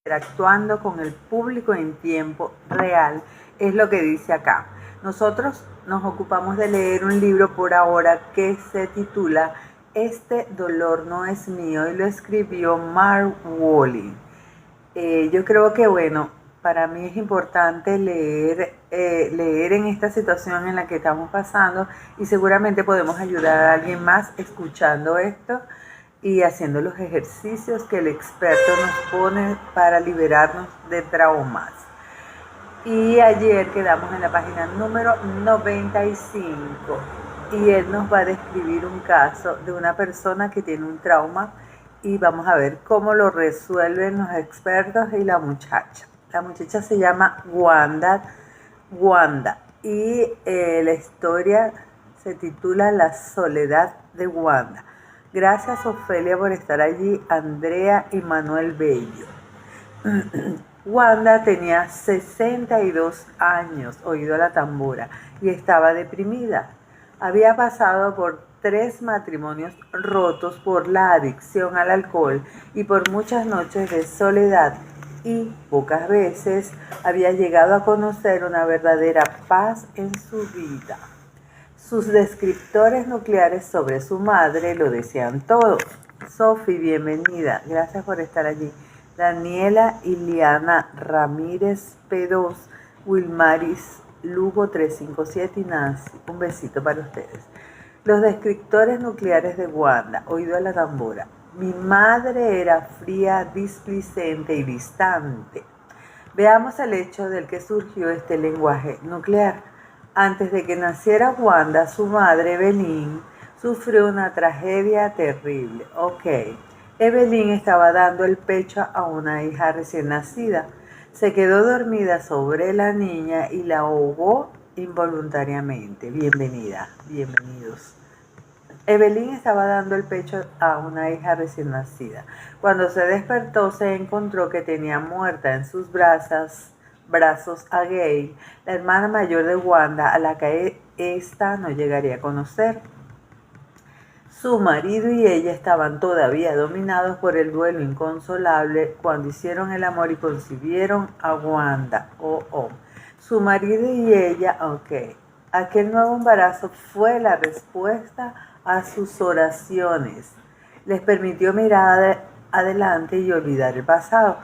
interactuando con el público en tiempo real, es lo que dice acá. Nosotros nos ocupamos de leer un libro por ahora que se titula Este dolor no es mío y lo escribió Mark Woolley. Yo creo que, bueno, para mí es importante leer en esta situación en la que estamos pasando y seguramente podemos ayudar a alguien más escuchando esto y haciendo los ejercicios que el experto nos pone para liberarnos de traumas. Y ayer quedamos en la página número 95 y él nos va a describir un caso de una persona que tiene un trauma y vamos a ver cómo lo resuelven los expertos y la muchacha. La muchacha se llama Wanda y la historia se titula La soledad de Wanda. Gracias, Ofelia, por estar allí, Andrea y Manuel Bello. Wanda tenía 62 años, oído la tambora, y estaba deprimida. Había pasado por 3 matrimonios rotos por la adicción al alcohol y por muchas noches de soledad, y pocas veces había llegado a conocer una verdadera paz en su vida. Sus descriptores nucleares sobre su madre lo decían todo. Sofi, bienvenida. Gracias por estar allí. Daniela Iliana Ramírez P2, Wilmaris Lugo 357 y Nancy. Un besito para ustedes. Los descriptores nucleares de Wanda, oído a la tambora. Mi madre era fría, displicente y distante. Veamos el hecho del que surgió este lenguaje nuclear. Antes de que naciera Wanda, su madre, Evelyn, sufrió una tragedia terrible. Evelyn estaba dando el pecho a una hija recién nacida. Se quedó dormida sobre la niña y la ahogó involuntariamente. Bienvenida, bienvenidos. Evelyn estaba dando el pecho a una hija recién nacida. Cuando se despertó, se encontró que tenía muerta en sus brazos a Gail, la hermana mayor de Wanda, a la que ésta no llegaría a conocer. Su marido y ella estaban todavía dominados por el duelo inconsolable cuando hicieron el amor y concibieron a Wanda. Su marido y ella, Aquel nuevo embarazo fue la respuesta a sus oraciones. Les permitió mirar adelante y olvidar el pasado.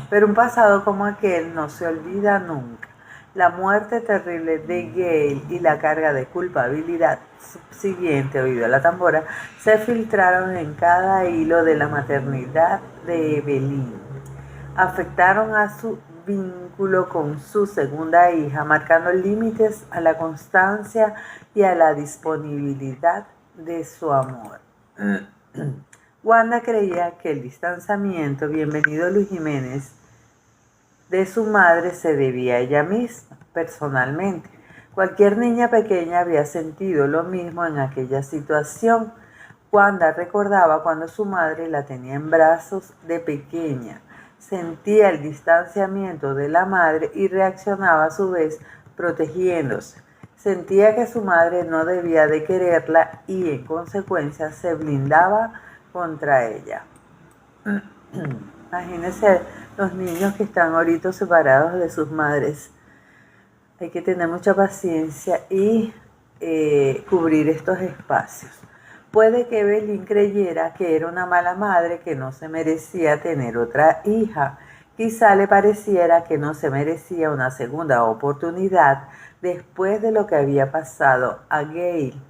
Pero un pasado como aquel no se olvida nunca. La muerte terrible de Gail y la carga de culpabilidad subsiguiente, oído a la tambora, se filtraron en cada hilo de la maternidad de Evelyn. Afectaron a su vínculo con su segunda hija, marcando límites a la constancia y a la disponibilidad de su amor. Wanda creía que el distanciamiento, bienvenido Luis Jiménez, de su madre se debía a ella misma, personalmente. Cualquier niña pequeña había sentido lo mismo en aquella situación. Wanda recordaba cuando su madre la tenía en brazos de pequeña. Sentía el distanciamiento de la madre y reaccionaba a su vez protegiéndose. Sentía que su madre no debía de quererla y en consecuencia se blindaba contra ella. Imagínense los niños que están ahorita separados de sus madres. Hay que tener mucha paciencia y cubrir estos espacios. Puede que Evelyn creyera que era una mala madre que no se merecía tener otra hija. Quizá le pareciera que no se merecía una segunda oportunidad después de lo que había pasado a Gail.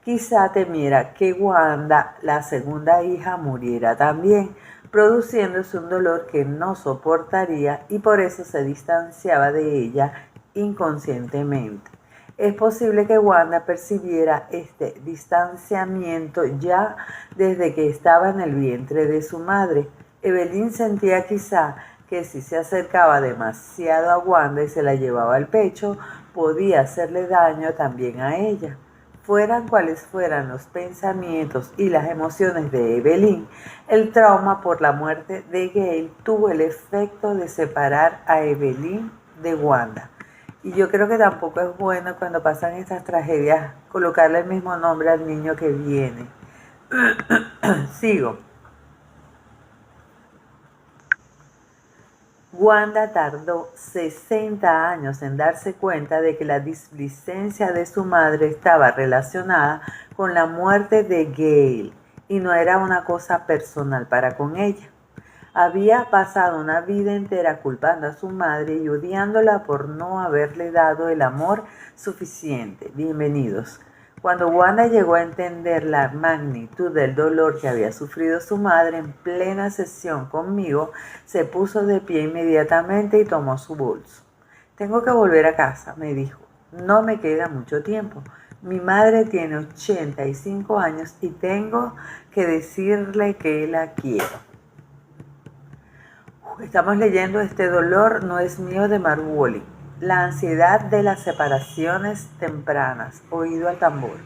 Quizá temiera que Wanda, la segunda hija, muriera también, produciéndose un dolor que no soportaría y por eso se distanciaba de ella inconscientemente. Es posible que Wanda percibiera este distanciamiento ya desde que estaba en el vientre de su madre. Evelyn sentía quizá que si se acercaba demasiado a Wanda y se la llevaba al pecho, podía hacerle daño también a ella. Fueran cuales fueran los pensamientos y las emociones de Evelyn, el trauma por la muerte de Gail tuvo el efecto de separar a Evelyn de Wanda. Y yo creo que tampoco es bueno cuando pasan estas tragedias colocarle el mismo nombre al niño que viene. Sigo. Wanda tardó 60 años en darse cuenta de que la displicencia de su madre estaba relacionada con la muerte de Gale y no era una cosa personal para con ella. Había pasado una vida entera culpando a su madre y odiándola por no haberle dado el amor suficiente. Bienvenidos. Cuando Wanda llegó a entender la magnitud del dolor que había sufrido su madre en plena sesión conmigo, se puso de pie inmediatamente y tomó su bolso. Tengo que volver a casa, me dijo. No me queda mucho tiempo. Mi madre tiene 85 años y tengo que decirle que la quiero. Estamos leyendo Este dolor no es mío de Mark Woolley. La ansiedad de las separaciones tempranas. Oído al tambor.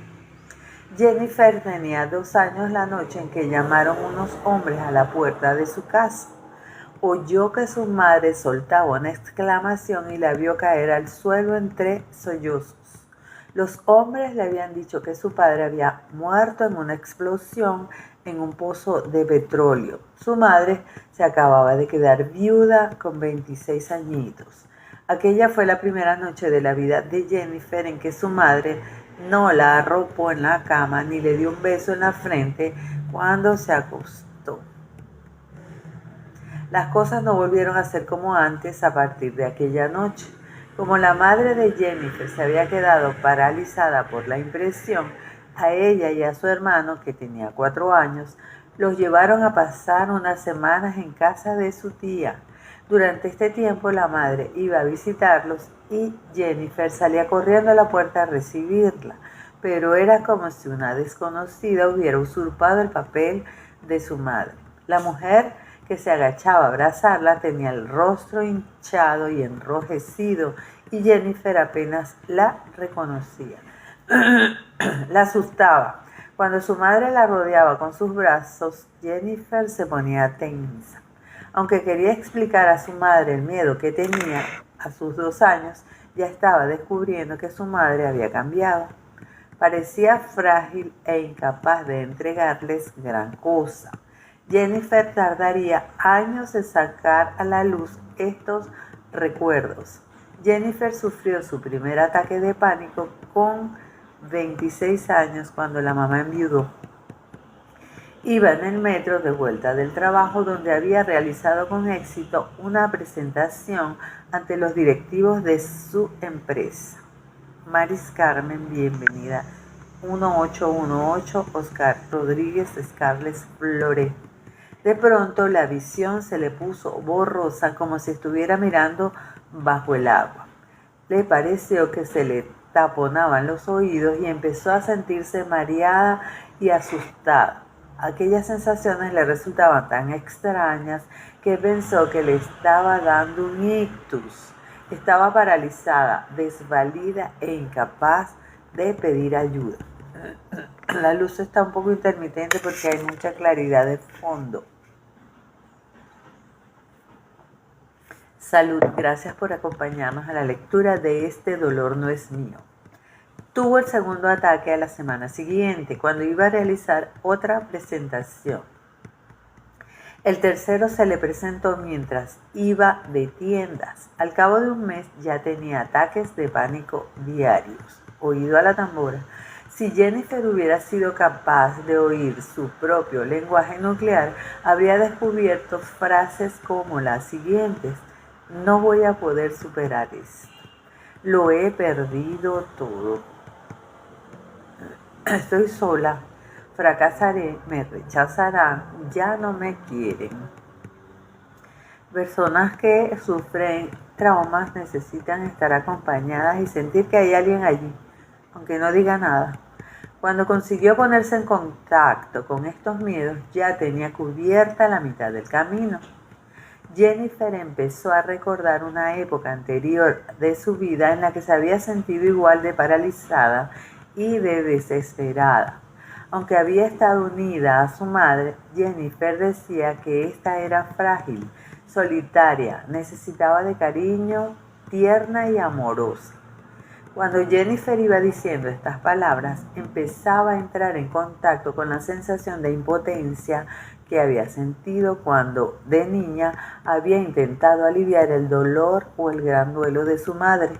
Jennifer tenía 2 años la noche en que llamaron unos hombres a la puerta de su casa. Oyó que su madre soltaba una exclamación y la vio caer al suelo entre sollozos. Los hombres le habían dicho que su padre había muerto en una explosión en un pozo de petróleo. Su madre se acababa de quedar viuda con 26 añitos. Aquella fue la primera noche de la vida de Jennifer en que su madre no la arropó en la cama ni le dio un beso en la frente cuando se acostó. Las cosas no volvieron a ser como antes a partir de aquella noche. Como la madre de Jennifer se había quedado paralizada por la impresión, a ella y a su hermano, que tenía 4 años, los llevaron a pasar unas semanas en casa de su tía. Durante este tiempo la madre iba a visitarlos y Jennifer salía corriendo a la puerta a recibirla, pero era como si una desconocida hubiera usurpado el papel de su madre. La mujer que se agachaba a abrazarla tenía el rostro hinchado y enrojecido y Jennifer apenas la reconocía. La asustaba. Cuando su madre la rodeaba con sus brazos, Jennifer se ponía tensa. Aunque quería explicar a su madre el miedo que tenía a sus 2 años, ya estaba descubriendo que su madre había cambiado. Parecía frágil e incapaz de entregarles gran cosa. Jennifer tardaría años en sacar a la luz estos recuerdos. Jennifer sufrió su primer ataque de pánico con 26 años cuando la mamá enviudó. Iba en el metro de vuelta del trabajo donde había realizado con éxito una presentación ante los directivos de su empresa. Maris Carmen, bienvenida. 1818 Oscar Rodríguez Scarlett Flores. De pronto la visión se le puso borrosa como si estuviera mirando bajo el agua. Le pareció que se le taponaban los oídos y empezó a sentirse mareada y asustada. Aquellas sensaciones le resultaban tan extrañas que pensó que le estaba dando un ictus. Estaba paralizada, desvalida e incapaz de pedir ayuda. La luz está un poco intermitente porque hay mucha claridad de fondo. Salud, gracias por acompañarnos a la lectura de Este dolor no es mío. Tuvo el segundo ataque a la semana siguiente, cuando iba a realizar otra presentación. El tercero se le presentó mientras iba de tiendas. Al cabo de un mes ya tenía ataques de pánico diarios. Oído a la tambora. Si Jennifer hubiera sido capaz de oír su propio lenguaje nuclear, habría descubierto frases como las siguientes. No voy a poder superar esto. Lo he perdido todo. Estoy sola. Fracasaré, me rechazarán, ya no me quieren. Personas que sufren traumas necesitan estar acompañadas y sentir que hay alguien allí, aunque no diga nada. Cuando consiguió ponerse en contacto con estos miedos, ya tenía cubierta la mitad del camino. Jennifer empezó a recordar una época anterior de su vida en la que se había sentido igual de paralizada y de desesperada. Aunque había estado unida a su madre, Jennifer decía que ésta era frágil, solitaria, necesitaba de cariño, tierna y amorosa. Cuando Jennifer iba diciendo estas palabras, empezaba a entrar en contacto con la sensación de impotencia que había sentido cuando de niña había intentado aliviar el dolor o el gran duelo de su madre.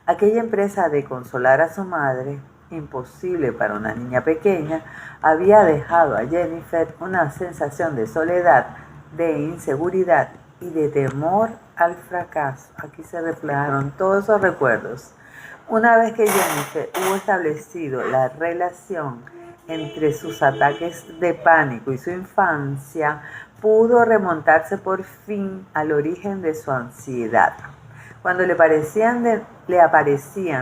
Aquella empresa de consolar a su madre, imposible para una niña pequeña, había dejado a Jennifer una sensación de soledad, de inseguridad y de temor al fracaso. Aquí se reflejaron todos esos recuerdos. Una vez que Jennifer hubo establecido la relación entre sus ataques de pánico y su infancia, pudo remontarse por fin al origen de su ansiedad. Cuando le aparecían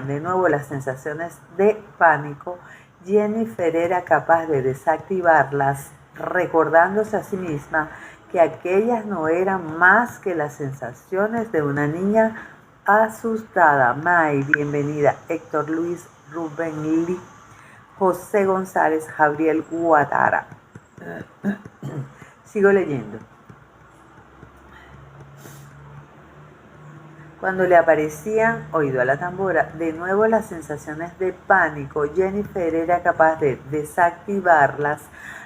de nuevo las sensaciones de pánico, Jennifer era capaz de desactivarlas, recordándose a sí misma que aquellas no eran más que las sensaciones de una niña asustada. May, bienvenida. Héctor Luis, Rubén Lee, José González, Gabriel Guatara. Sigo leyendo. Cuando le aparecían, oído a la tambora, de nuevo las sensaciones de pánico, Jennifer era capaz de desactivarlas,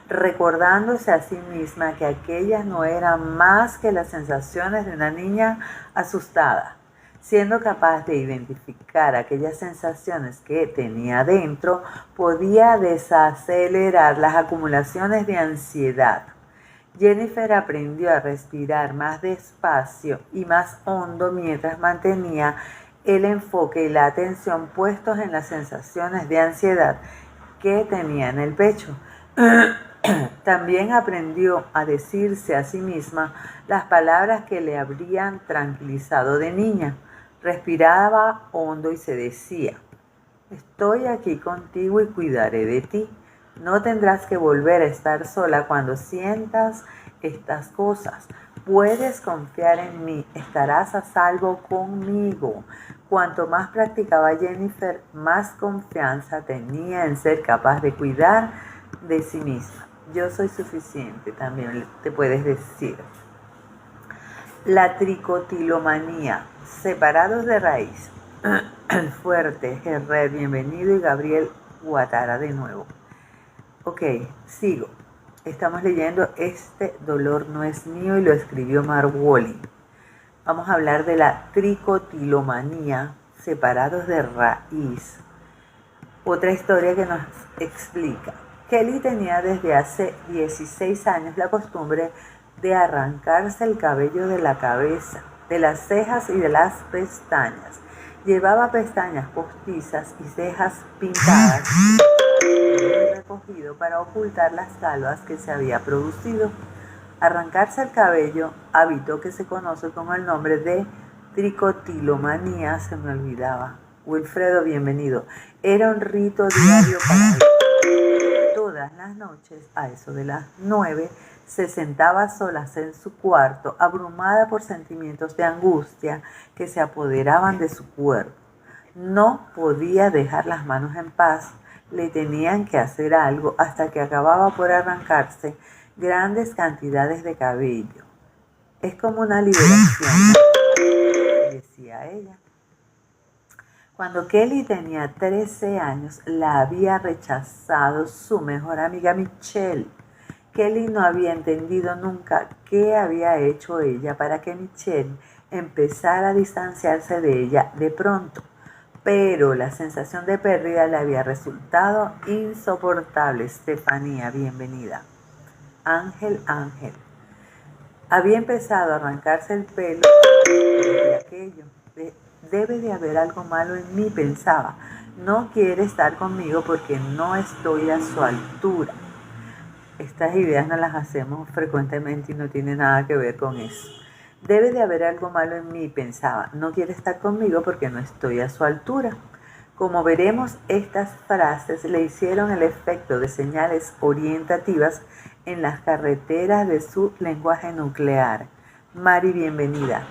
recordándose a sí misma que aquellas no eran más que las sensaciones de una niña asustada. Siendo capaz de identificar aquellas sensaciones que tenía dentro, podía desacelerar las acumulaciones de ansiedad. Jennifer aprendió a respirar más despacio y más hondo mientras mantenía el enfoque y la atención puestos en las sensaciones de ansiedad que tenía en el pecho. También aprendió a decirse a sí misma las palabras que le habrían tranquilizado de niña. Respiraba hondo y se decía: estoy aquí contigo y cuidaré de ti. No tendrás que volver a estar sola cuando sientas estas cosas. Puedes confiar en mí, estarás a salvo conmigo. Cuanto más practicaba Jennifer, más confianza tenía en ser capaz de cuidar de sí misma. Yo soy suficiente, también te puedes decir. La tricotilomanía, separados de raíz. Fuerte, Herrera, bienvenido, y Gabriel Guatara de nuevo. Ok, sigo. Estamos leyendo Este dolor no es mío y lo escribió Mark Walling. Vamos a hablar de la tricotilomanía, separados de raíz. Otra historia que nos explica. Kelly tenía desde hace 16 años la costumbre de arrancarse el cabello de la cabeza, de las cejas y de las pestañas. Llevaba pestañas postizas y cejas pintadas recogido para ocultar las calvas que se había producido. Arrancarse el cabello, hábito que se conoce con el nombre de tricotilomanía, se me olvidaba. Wilfredo, bienvenido. Era un rito diario para él. Todas las noches, a eso de las 9, se sentaba a solas en su cuarto, abrumada por sentimientos de angustia que se apoderaban de su cuerpo. No podía dejar las manos en paz. Le tenían que hacer algo hasta que acababa por arrancarse grandes cantidades de cabello. Es como una liberación, decía ella. Cuando Kelly tenía 13 años, la había rechazado su mejor amiga Michelle. Kelly no había entendido nunca qué había hecho ella para que Michelle empezara a distanciarse de ella de pronto. Pero la sensación de pérdida le había resultado insoportable. Estefanía, bienvenida. Ángel. Había empezado a arrancarse el pelo de aquello. Debe de haber algo malo en mí, pensaba. No quiere estar conmigo porque no estoy a su altura. Estas ideas no las hacemos frecuentemente y no tiene nada que ver con eso. Debe de haber algo malo en mí, pensaba. No quiere estar conmigo porque no estoy a su altura. Como veremos, estas frases le hicieron el efecto de señales orientativas en las carreteras de su lenguaje nuclear. Mari, bienvenida.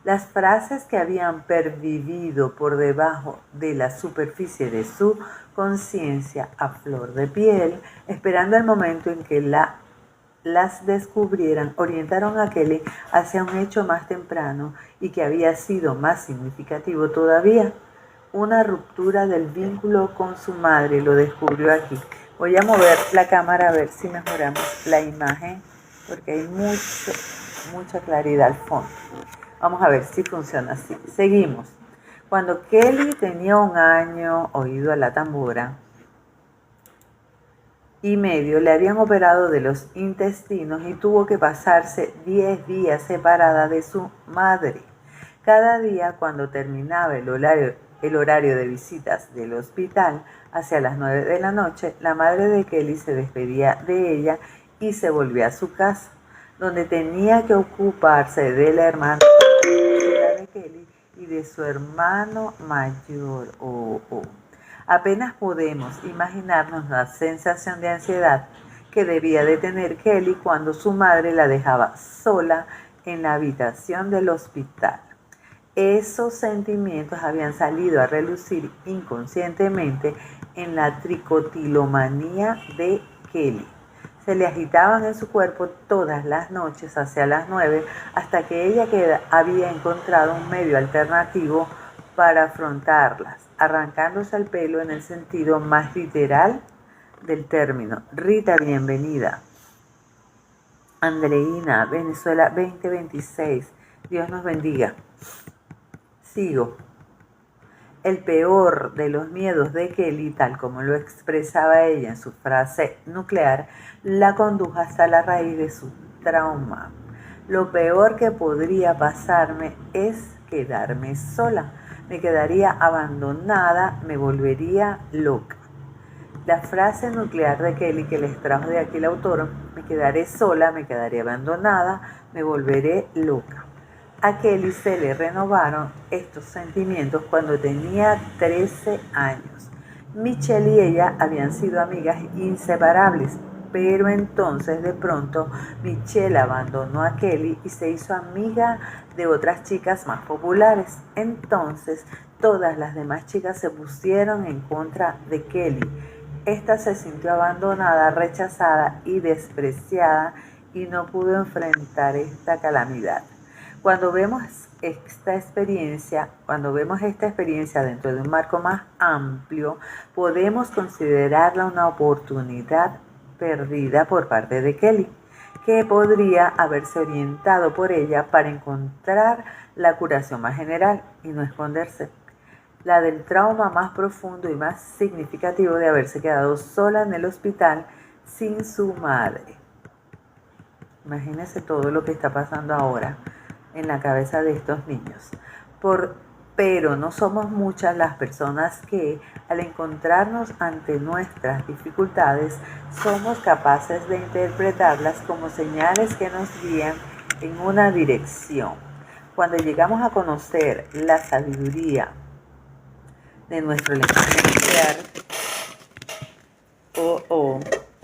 Las frases que habían pervivido por debajo de la superficie de su conciencia a flor de piel, esperando el momento en que las descubrieran, orientaron a Kelly hacia un hecho más temprano y que había sido más significativo todavía. Una ruptura del vínculo con su madre, lo descubrió aquí. Voy a mover la cámara a ver si mejoramos la imagen porque hay mucha claridad al fondo. Vamos a ver si funciona así. Seguimos. Cuando Kelly tenía 1 año, oído a la tambora, y medio, le habían operado de los intestinos y tuvo que pasarse 10 días separada de su madre. Cada día, cuando terminaba el horario de visitas del hospital, hacia las 9 de la noche, la madre de Kelly se despedía de ella y se volvía a su casa, donde tenía que ocuparse de la hermana de Kelly y de su hermano mayor. Apenas podemos imaginarnos la sensación de ansiedad que debía de tener Kelly cuando su madre la dejaba sola en la habitación del hospital. Esos sentimientos habían salido a relucir inconscientemente en la tricotilomanía de Kelly. Se le agitaban en su cuerpo todas las noches hacia las 9 hasta que ella había encontrado un medio alternativo para afrontarlas, arrancándose el pelo en el sentido más literal del término. Rita, bienvenida. Andreina, Venezuela 2026. Dios nos bendiga. Sigo. El peor de los miedos de Kelly, tal como lo expresaba ella en su frase nuclear, la condujo hasta la raíz de su trauma. Lo peor que podría pasarme es quedarme sola. Me quedaría abandonada, me volvería loca. La frase nuclear de Kelly que les trajo de aquí el autor, me quedaré sola, me quedaré abandonada, me volveré loca. A Kelly se le renovaron estos sentimientos cuando tenía 13 años. Michelle y ella habían sido amigas inseparables, pero entonces de pronto Michelle abandonó a Kelly y se hizo amiga de otras chicas más populares. Entonces todas las demás chicas se pusieron en contra de Kelly. Esta se sintió abandonada, rechazada y despreciada y no pudo enfrentar esta calamidad. Cuando vemos esta experiencia dentro de un marco más amplio, podemos considerarla una oportunidad perdida por parte de Kelly, que podría haberse orientado por ella para encontrar la curación más general y no esconderse. La del trauma más profundo y más significativo de haberse quedado sola en el hospital sin su madre. Imagínense todo lo que está pasando ahora en la cabeza de estos niños. Pero no somos muchas las personas que, al encontrarnos ante nuestras dificultades, somos capaces de interpretarlas como señales que nos guían en una dirección. Cuando llegamos a conocer la sabiduría de nuestro lenguaje nuclear,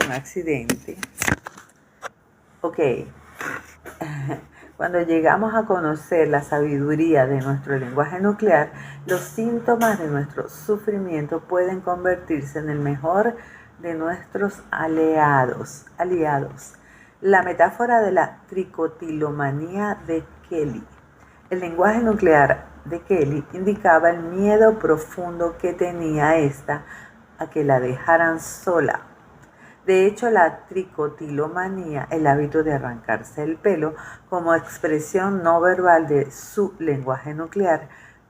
un accidente. Ok. Cuando llegamos a conocer la sabiduría de nuestro lenguaje nuclear, los síntomas de nuestro sufrimiento pueden convertirse en el mejor de nuestros aliados. La metáfora de la tricotilomanía de Kelly. El lenguaje nuclear de Kelly indicaba el miedo profundo que tenía esta a que la dejaran sola. De hecho, la tricotilomanía, el hábito de arrancarse el pelo como expresión no verbal de su lenguaje nuclear,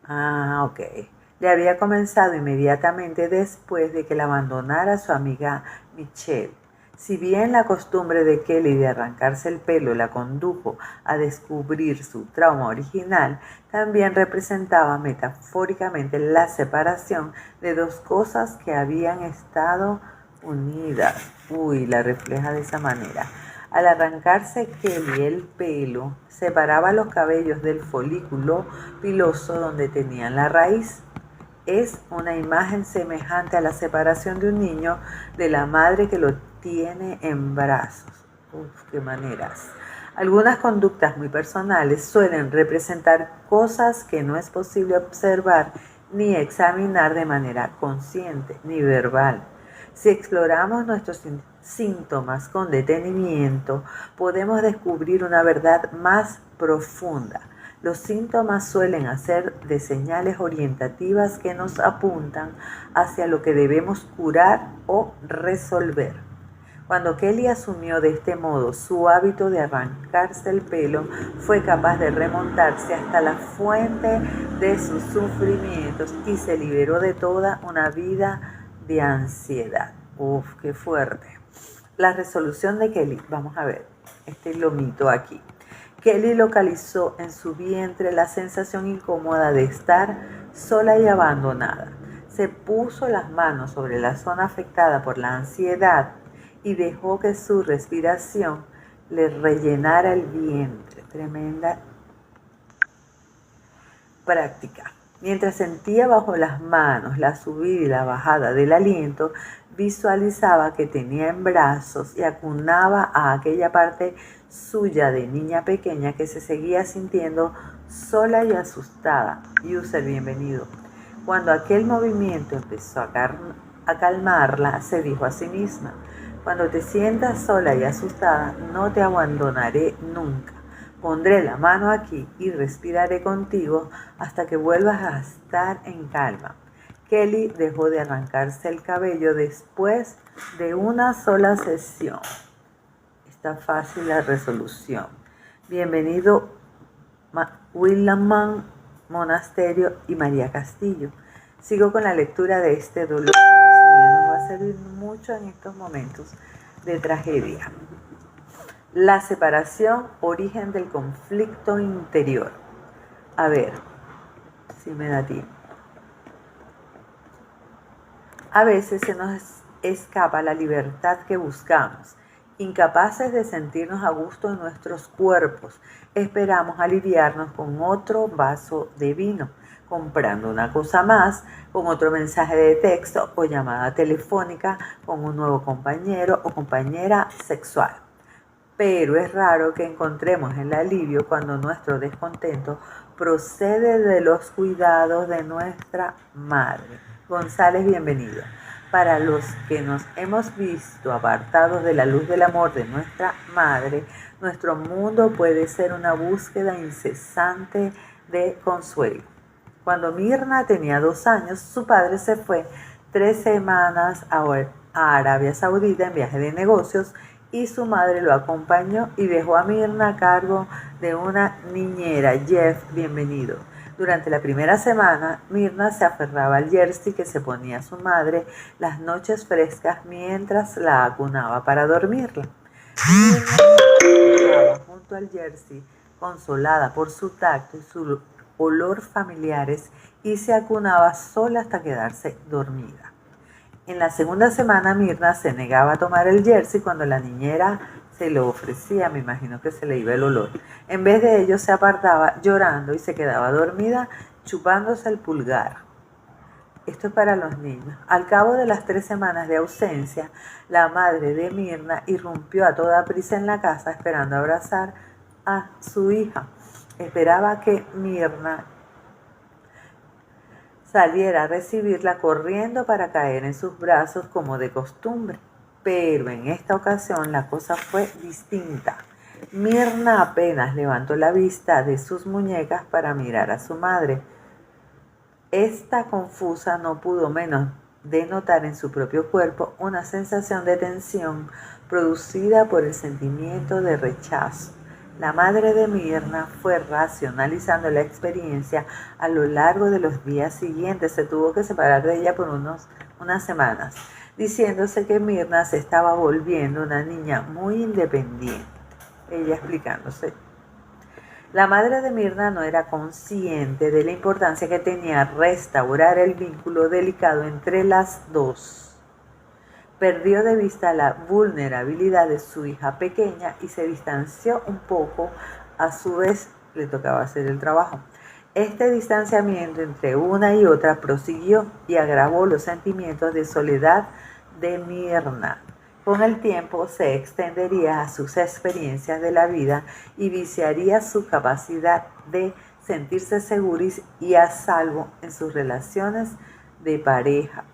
le había comenzado inmediatamente después de que la abandonara su amiga Michelle. Si bien la costumbre de Kelly de arrancarse el pelo la condujo a descubrir su trauma original, también representaba metafóricamente la separación de dos cosas que habían estado unidas. La refleja de esa manera. Al arrancarse Kelly el pelo, separaba los cabellos del folículo piloso donde tenían la raíz. Es una imagen semejante a la separación de un niño de la madre que lo tiene en brazos. ¡Qué maneras! Algunas conductas muy personales suelen representar cosas que no es posible observar ni examinar de manera consciente ni verbal. Si exploramos nuestros síntomas con detenimiento, podemos descubrir una verdad más profunda. Los síntomas suelen ser de señales orientativas que nos apuntan hacia lo que debemos curar o resolver. Cuando Kelly asumió de este modo su hábito de arrancarse el pelo, fue capaz de remontarse hasta la fuente de sus sufrimientos y se liberó de toda una vida de ansiedad. Uf, qué fuerte. La resolución de Kelly, vamos a ver, este lomito aquí. Kelly localizó en su vientre la sensación incómoda de estar sola y abandonada. Se puso las manos sobre la zona afectada por la ansiedad y dejó que su respiración le rellenara el vientre. Tremenda práctica. Mientras sentía bajo las manos la subida y la bajada del aliento, visualizaba que tenía en brazos y acunaba a aquella parte suya de niña pequeña que se seguía sintiendo sola y asustada. User, bienvenido. Cuando aquel movimiento empezó a calmarla, se dijo a sí misma: cuando te sientas sola y asustada, no te abandonaré nunca. Pondré la mano aquí y respiraré contigo hasta que vuelvas a estar en calma. Kelly dejó de arrancarse el cabello después de una sola sesión. Está fácil la resolución. Bienvenido Willamán Monasterio y María Castillo. Sigo con la lectura de este dolor. Nos va a servir mucho en estos momentos de tragedia. La separación, origen del conflicto interior. A ver, si me da tiempo. A veces se nos escapa la libertad que buscamos. Incapaces de sentirnos a gusto en nuestros cuerpos, esperamos aliviarnos con otro vaso de vino, comprando una cosa más, con otro mensaje de texto o llamada telefónica, con un nuevo compañero o compañera sexual. Pero es raro que encontremos el alivio cuando nuestro descontento procede de los cuidados de nuestra madre. González, bienvenido. Para los que nos hemos visto apartados de la luz del amor de nuestra madre, nuestro mundo puede ser una búsqueda incesante de consuelo. Cuando Mirna tenía 2 años, su padre se fue 3 semanas a Arabia Saudita en viaje de negocios y su madre lo acompañó y dejó a Mirna a cargo de una niñera. Jeff, bienvenido. Durante la primera semana, Mirna se aferraba al jersey que se ponía su madre las noches frescas mientras la acunaba para dormirla. Mirna se acostaba junto al jersey, consolada por su tacto y su olor familiares, y se acunaba sola hasta quedarse dormida. En la segunda semana, Mirna se negaba a tomar el jersey cuando la niñera se lo ofrecía, me imagino que se le iba el olor. En vez de ello, se apartaba llorando y se quedaba dormida chupándose el pulgar. Esto es para los niños. Al cabo de las 3 semanas de ausencia, la madre de Mirna irrumpió a toda prisa en la casa esperando abrazar a su hija. Esperaba que Mirna saliera a recibirla corriendo para caer en sus brazos como de costumbre. Pero en esta ocasión la cosa fue distinta. Mirna apenas levantó la vista de sus muñecas para mirar a su madre. Esta confusa no pudo menos de notar en su propio cuerpo una sensación de tensión producida por el sentimiento de rechazo. La madre de Mirna fue racionalizando la experiencia a lo largo de los días siguientes. Se tuvo que separar de ella por unas semanas, diciéndose que Mirna se estaba volviendo una niña muy independiente. Ella explicándose. La madre de Mirna no era consciente de la importancia que tenía restaurar el vínculo delicado entre las dos. Perdió de vista la vulnerabilidad de su hija pequeña y se distanció un poco. A su vez, le tocaba hacer el trabajo. Este distanciamiento entre una y otra prosiguió y agravó los sentimientos de soledad de Mirna. Con el tiempo se extendería a sus experiencias de la vida y viciaría su capacidad de sentirse segura y a salvo en sus relaciones de pareja.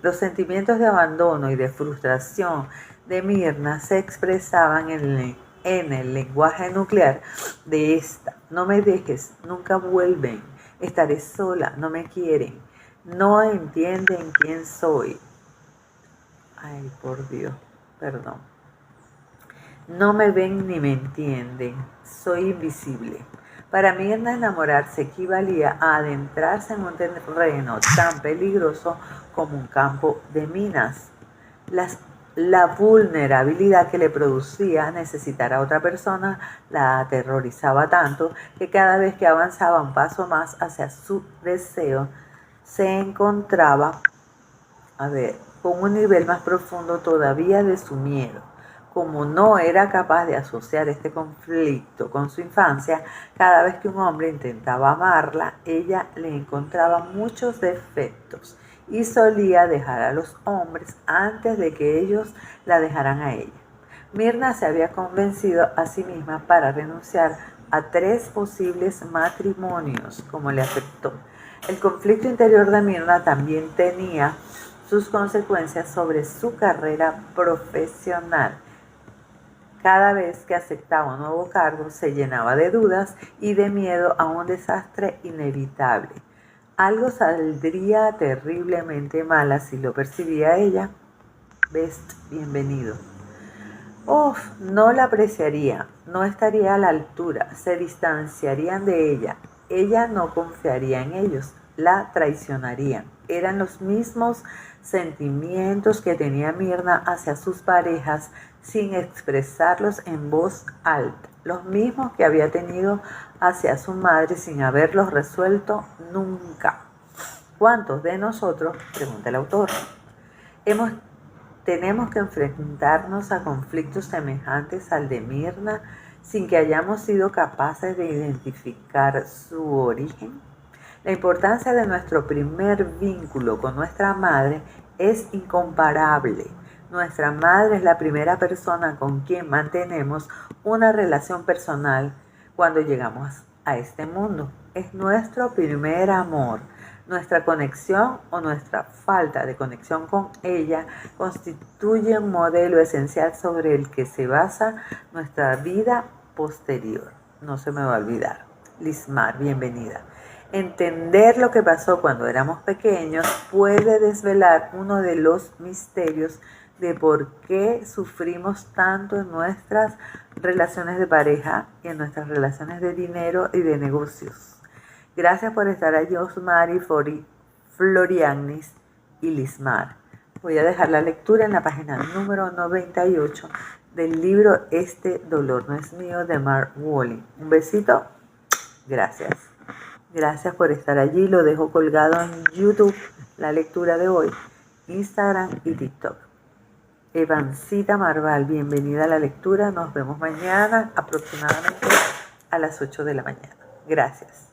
Los sentimientos de abandono y de frustración de Mirna se expresaban en en el lenguaje nuclear de esta. No me dejes, nunca vuelven. Estaré sola, no me quieren. No entienden quién soy. Ay, por Dios, perdón. No me ven ni me entienden. Soy invisible. Para Mirna, enamorarse equivalía a adentrarse en un terreno tan peligroso como un campo de minas. La vulnerabilidad que le producía necesitar a otra persona la aterrorizaba tanto que cada vez que avanzaba un paso más hacia su deseo, se encontraba, con un nivel más profundo todavía de su miedo. Como no era capaz de asociar este conflicto con su infancia, cada vez que un hombre intentaba amarla, ella le encontraba muchos defectos y solía dejar a los hombres antes de que ellos la dejaran a ella. Mirna se había convencido a sí misma para renunciar a 3 posibles matrimonios, como le afectó. El conflicto interior de Mirna también tenía sus consecuencias sobre su carrera profesional. Cada vez que aceptaba un nuevo cargo, se llenaba de dudas y de miedo a un desastre inevitable. Algo saldría terriblemente mal, así lo percibía ella. Best, bienvenido. No la apreciaría, no estaría a la altura, se distanciarían de ella. Ella no confiaría en ellos, la traicionarían. Eran los mismos sentimientos que tenía Mirna hacia sus parejas sin expresarlos en voz alta, los mismos que había tenido hacia su madre sin haberlos resuelto nunca. ¿Cuántos de nosotros, pregunta el autor, tenemos que enfrentarnos a conflictos semejantes al de Mirna sin que hayamos sido capaces de identificar su origen? La importancia de nuestro primer vínculo con nuestra madre es incomparable. Nuestra madre es la primera persona con quien mantenemos una relación personal cuando llegamos a este mundo. Es nuestro primer amor. Nuestra conexión o nuestra falta de conexión con ella constituye un modelo esencial sobre el que se basa nuestra vida posterior. No se me va a olvidar. Lismar, bienvenida. Entender lo que pasó cuando éramos pequeños puede desvelar uno de los misterios de por qué sufrimos tanto en nuestras relaciones de pareja y en nuestras relaciones de dinero y de negocios. Gracias por estar allí, Osmari, Florianis y Lismar. Voy a dejar la lectura en la página número 98 del libro Este dolor no es mío, de Mark Walling. Un besito. Gracias. Gracias por estar allí. Lo dejo colgado en YouTube, la lectura de hoy, Instagram y TikTok. Evancita Marval, bienvenida a la lectura. Nos vemos mañana aproximadamente a las 8 de la mañana. Gracias.